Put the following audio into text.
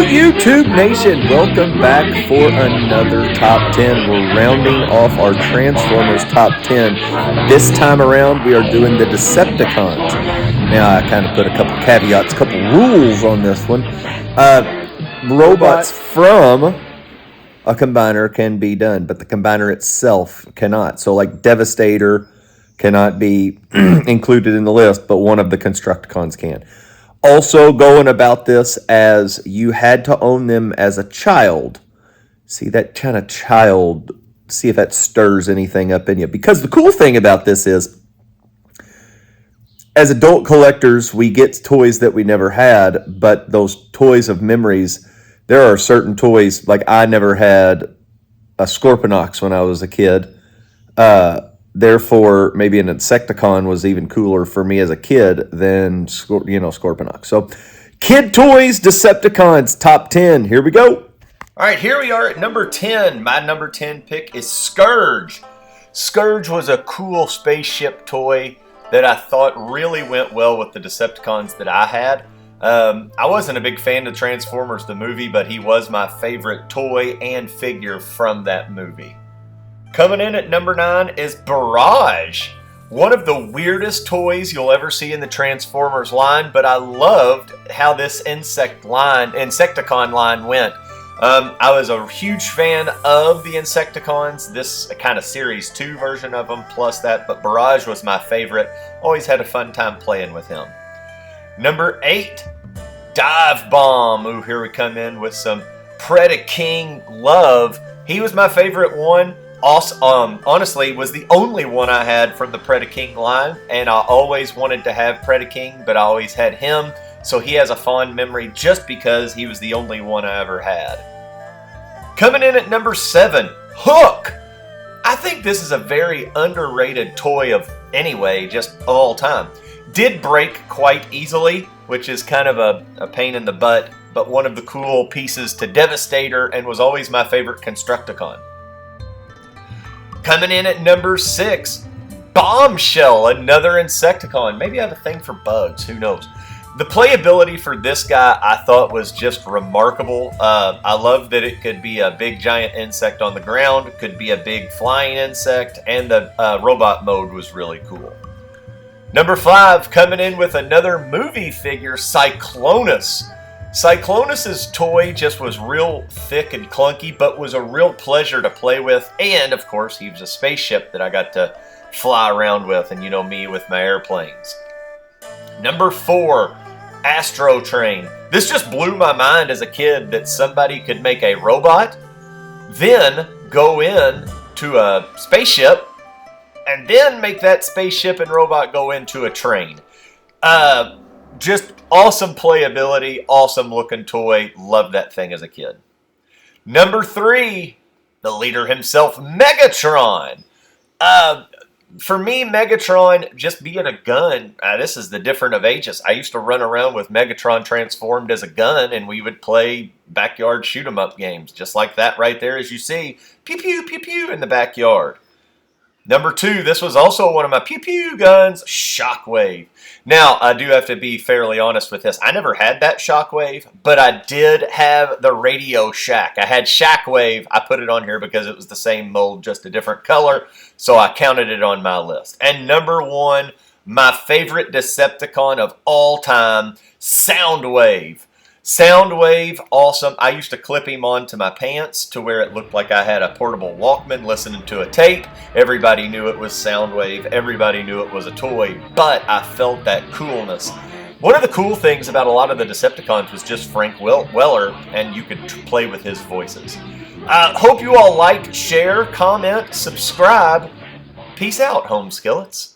YouTube Nation, welcome back for another Top 10. We're rounding off our Transformers Top 10. This time around, we are doing the Decepticons. Now, I kind of put a couple caveats, a couple rules on this one. Robots from a combiner can be done, but the combiner itself cannot. So, like Devastator cannot be included in the list, but one of the Constructicons can. Also going about this as you had to own them as a child. See that kind of child, see if that stirs anything up in you. Because the cool thing about this is, as adult collectors, we get toys that we never had, but those toys of memories, there are certain toys, like I never had a Scorpionox when I was a kid. Therefore, maybe an Insecticon was even cooler for me as a kid than, Scorpionox. So, kid toys, Decepticons, top 10. Here we go. All right, here we are at number 10. My number 10 pick is Scourge. Scourge was a cool spaceship toy that I thought really went well with the Decepticons that I had. I wasn't a big fan of Transformers, the movie, but he was my favorite toy and figure from that movie. Coming in at number 9 is Barrage. One of the weirdest toys you'll ever see in the Transformers line, but I loved how this Insecticon line went. I was a huge fan of the Insecticons, this kind of Series 2 version of them, plus that, but Barrage was my favorite. Always had a fun time playing with him. Number 8, Dive Bomb. Ooh, here we come in with some Predaking love. He was my favorite one. Honestly, was the only one I had from the Predaking line, and I always wanted to have Predaking, but I always had him, so he has a fond memory just because he was the only one I ever had. Coming in at number 7, Hook. I think this is a very underrated toy of just all time. Did break quite easily, which is kind of a pain in the butt, but one of the cool pieces to Devastator, and was always my favorite Constructicon. Coming in at number 6, Bombshell, another Insecticon. Maybe I have a thing for bugs, who knows. The playability for this guy I thought was just remarkable. I love that it could be a big giant insect on the ground, could be a big flying insect, and the robot mode was really cool. Number 5, coming in with another movie figure, Cyclonus. Cyclonus's toy just was real thick and clunky, but was a real pleasure to play with. And, of course, he was a spaceship that I got to fly around with, and you know me with my airplanes. Number 4, Astro Train. This just blew my mind as a kid that somebody could make a robot, then go in to a spaceship, and then make that spaceship and robot go into a train. Just awesome playability, awesome looking toy. Loved that thing as a kid. Number 3, the leader himself, Megatron. For me, Megatron, just being a gun, this is the different of ages. I used to run around with Megatron transformed as a gun, and we would play backyard shoot-'em-up games, just like that right there, as you see. Pew, pew, pew, pew in the backyard. Number 2, this was also one of my pew-pew guns, Shockwave. Now, I do have to be fairly honest with this. I never had that Shockwave, but I did have the Radio Shack. I had Shockwave. I put it on here because it was the same mold, just a different color, so I counted it on my list. And number 1, my favorite Decepticon of all time, Soundwave. Soundwave, awesome. I used to clip him onto my pants to where it looked like I had a portable Walkman listening to a tape. Everybody knew it was Soundwave. Everybody knew it was a toy, but I felt that coolness. One of the cool things about a lot of the Decepticons was just Frank Weller, and you could play with his voices. Hope you all like, share, comment, subscribe. Peace out, home skillets.